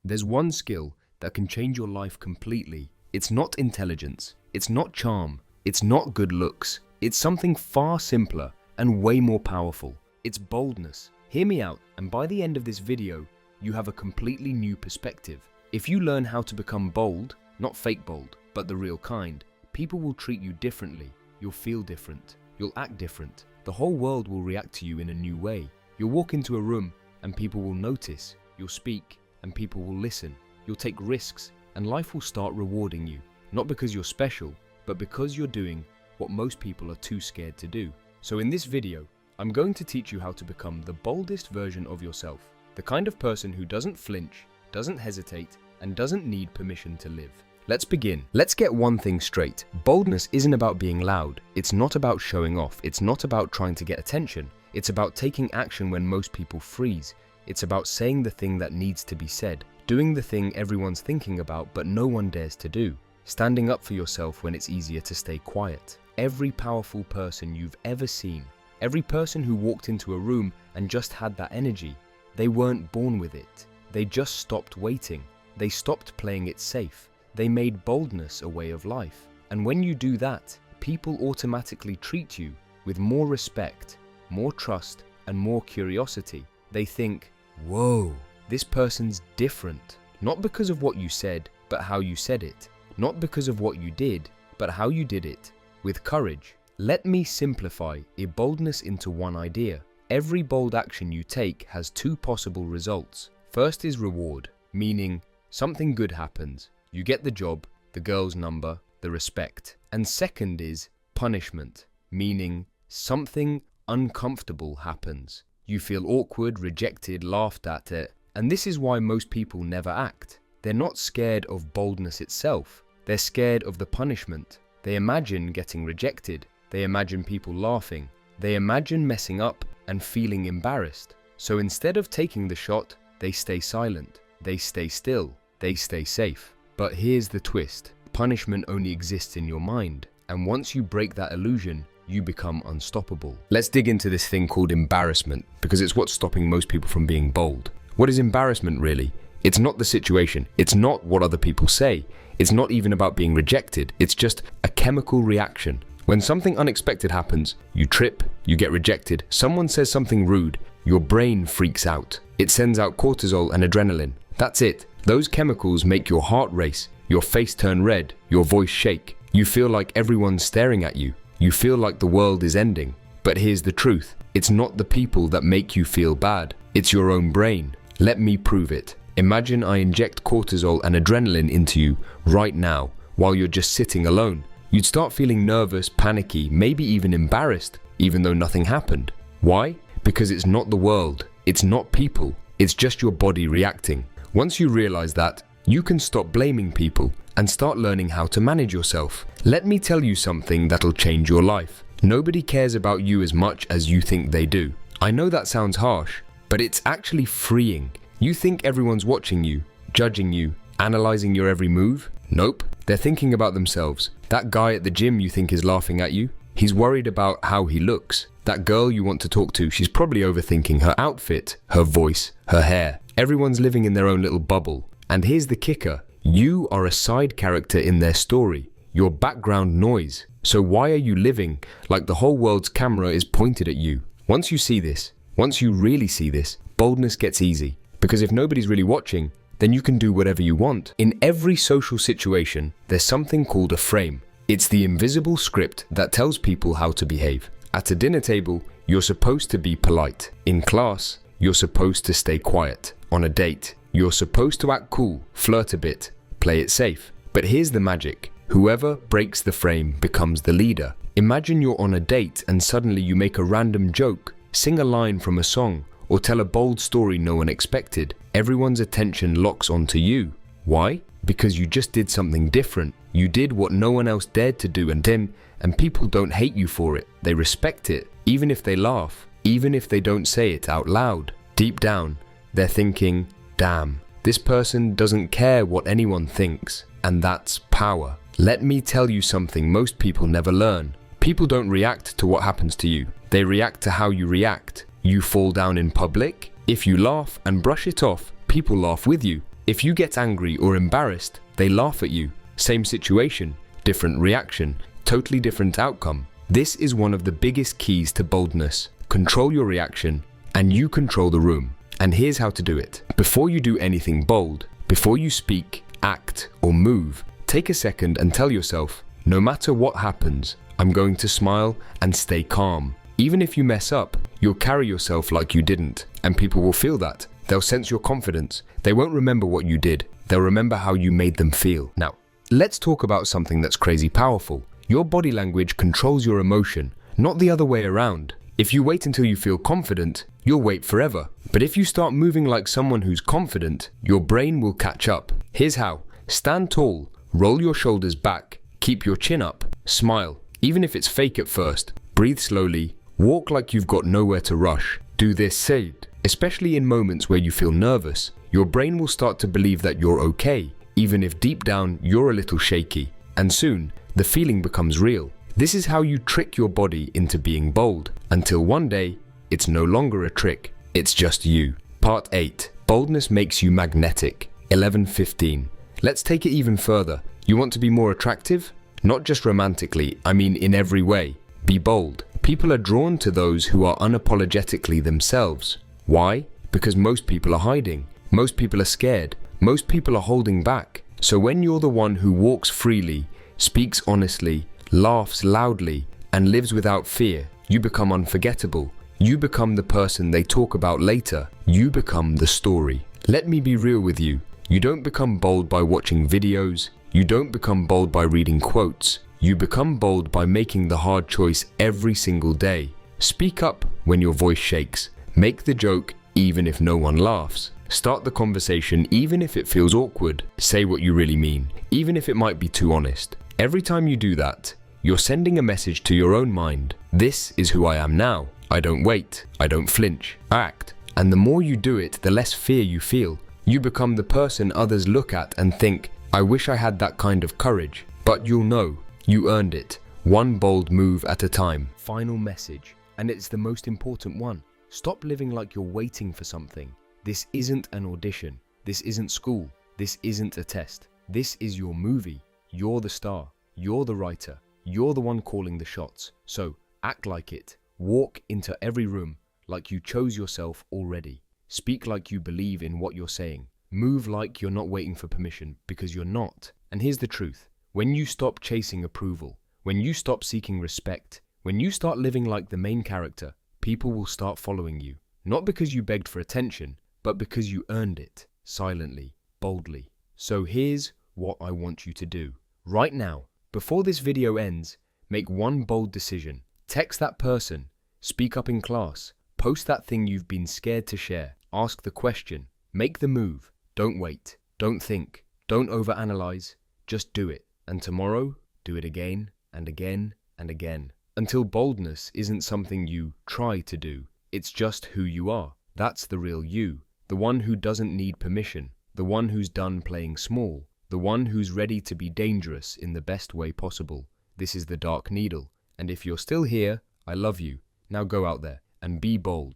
There's one skill that can change your life completely. It's not intelligence, it's not charm, it's not good looks. It's something far simpler and way more powerful. It's boldness. Hear me out, and by the end of this video, you have a completely new perspective. If you learn how to become bold, not fake bold, but the real kind, people will treat you differently. You'll feel different. You'll act different. The whole world will react to you in a new way. You'll walk into a room and people will notice. You'll speak and people will listen. You'll take risks and life will start rewarding you. Not because you're special, but because you're doing what most people are too scared to do. So in this video, I'm going to teach you how to become the boldest version of yourself. The kind of person who doesn't flinch, doesn't hesitate, and doesn't need permission to live. Let's begin. Let's get one thing straight. Boldness isn't about being loud. It's not about showing off. It's not about trying to get attention. It's about taking action when most people freeze. It's about saying the thing that needs to be said, doing the thing everyone's thinking about but no one dares to do, standing up for yourself when it's easier to stay quiet. Every powerful person you've ever seen, every person who walked into a room and just had that energy, they weren't born with it. They just stopped waiting. They stopped playing it safe. They made boldness a way of life. And when you do that, people automatically treat you with more respect, more trust, and more curiosity. They think, whoa, this person's different. Not because of what you said, but how you said it. Not because of what you did, but how you did it. With courage. Let me simplify boldness into one idea. Every bold action you take has two possible results. First is reward, meaning something good happens. You get the job, the girl's number, the respect. And second is punishment, meaning something uncomfortable happens. You feel awkward, rejected, laughed at it. And this is why most people never act. They're not scared of boldness itself. They're scared of the punishment. They imagine getting rejected. They imagine people laughing. They imagine messing up and feeling embarrassed. So instead of taking the shot, they stay silent. They stay still. They stay safe. But here's the twist. Punishment only exists in your mind. And once you break that illusion, you become unstoppable. Let's dig into this thing called embarrassment, because it's what's stopping most people from being bold. What is embarrassment really? It's not the situation. It's not what other people say. It's not even about being rejected. It's just a chemical reaction. When something unexpected happens, you trip, you get rejected, someone says something rude, your brain freaks out. It sends out cortisol and adrenaline. That's it. Those chemicals make your heart race, your face turn red, your voice shake. You feel like everyone's staring at you. You feel like the world is ending. But here's the truth. It's not the people that make you feel bad. It's your own brain. Let me prove it. Imagine I inject cortisol and adrenaline into you right now while you're just sitting alone. You'd start feeling nervous, panicky, maybe even embarrassed, even though nothing happened. Why? Because it's not the world. It's not people. It's just your body reacting. Once you realize that, you can stop blaming people and start learning how to manage yourself. Let me tell you something that'll change your life. Nobody cares about you as much as you think they do. I know that sounds harsh, but it's actually freeing. You think everyone's watching you, judging you, analyzing your every move? Nope, they're thinking about themselves. That guy at the gym you think is laughing at you, he's worried about how he looks. That girl you want to talk to, she's probably overthinking her outfit, her voice, her hair. Everyone's living in their own little bubble. And here's the kicker. You are a side character in their story. You're background noise. So why are you living like the whole world's camera is pointed at you? Once you see this, once you really see this, boldness gets easy. Because if nobody's really watching, then you can do whatever you want. In every social situation, there's something called a frame. It's the invisible script that tells people how to behave. At a dinner table, you're supposed to be polite. In class, you're supposed to stay quiet. On a date, you're supposed to act cool, flirt a bit, play it safe. But here's the magic. Whoever breaks the frame becomes the leader. Imagine you're on a date and suddenly you make a random joke, sing a line from a song, or tell a bold story no one expected. Everyone's attention locks onto you. Why? Because you just did something different. You did what no one else dared to do, and people don't hate you for it. They respect it, even if they laugh, even if they don't say it out loud. Deep down, they're thinking, damn, this person doesn't care what anyone thinks. And that's power. Let me tell you something most people never learn. People don't react to what happens to you. They react to how you react. You fall down in public. If you laugh and brush it off, people laugh with you. If you get angry or embarrassed, they laugh at you. Same situation, different reaction, totally different outcome. This is one of the biggest keys to boldness. Control your reaction, and you control the room. And here's how to do it. Before you do anything bold, before you speak, act, or move, take a second and tell yourself, no matter what happens, I'm going to smile and stay calm. Even if you mess up, you'll carry yourself like you didn't, and people will feel that. They'll sense your confidence. They won't remember what you did. They'll remember how you made them feel. Now, let's talk about something that's crazy powerful. Your body language controls your emotion, not the other way around. If you wait until you feel confident, you'll wait forever. But if you start moving like someone who's confident, your brain will catch up. Here's how. Stand tall, roll your shoulders back, keep your chin up, smile. Even if it's fake at first, breathe slowly, walk like you've got nowhere to rush. Do this said, especially in moments where you feel nervous. Your brain will start to believe that you're okay, even if deep down you're a little shaky. And soon, the feeling becomes real. This is how you trick your body into being bold, until one day, it's no longer a trick, it's just you. Part 8. Boldness makes you magnetic. 11:15. Let's take it even further. You want to be more attractive? Not just romantically, I mean in every way. Be bold. People are drawn to those who are unapologetically themselves. Why? Because most people are hiding. Most people are scared. Most people are holding back. So when you're the one who walks freely, speaks honestly, laughs loudly, and lives without fear, you become unforgettable. You become the person they talk about later. You become the story. Let me be real with you. You don't become bold by watching videos. You don't become bold by reading quotes. You become bold by making the hard choice every single day. Speak up when your voice shakes. Make the joke even if no one laughs. Start the conversation even if it feels awkward. Say what you really mean, even if it might be too honest. Every time you do that, you're sending a message to your own mind. This is who I am now. I don't wait. I don't flinch. I act. And the more you do it, the less fear you feel. You become the person others look at and think, I wish I had that kind of courage. But you'll know, you earned it. One bold move at a time. Final message, and it's the most important one. Stop living like you're waiting for something. This isn't an audition. This isn't school. This isn't a test. This is your movie. You're the star. You're the writer. You're the one calling the shots. So act like it. Walk into every room like you chose yourself already. Speak like you believe in what you're saying. Move like you're not waiting for permission, because you're not. And here's the truth. When you stop chasing approval, when you stop seeking respect, when you start living like the main character, people will start following you. Not because you begged for attention, but because you earned it, silently, boldly. So here's what I want you to do. Right now, before this video ends, make one bold decision. Text that person, speak up in class, post that thing you've been scared to share, ask the question, make the move. Don't wait, don't think, don't overanalyze, just do it. And tomorrow, do it again and again and again. Until boldness isn't something you try to do, it's just who you are. That's the real you. The one who doesn't need permission, the one who's done playing small, the one who's ready to be dangerous in the best way possible. This is the Dark Needle, and if you're still here, I love you. Now go out there and be bold.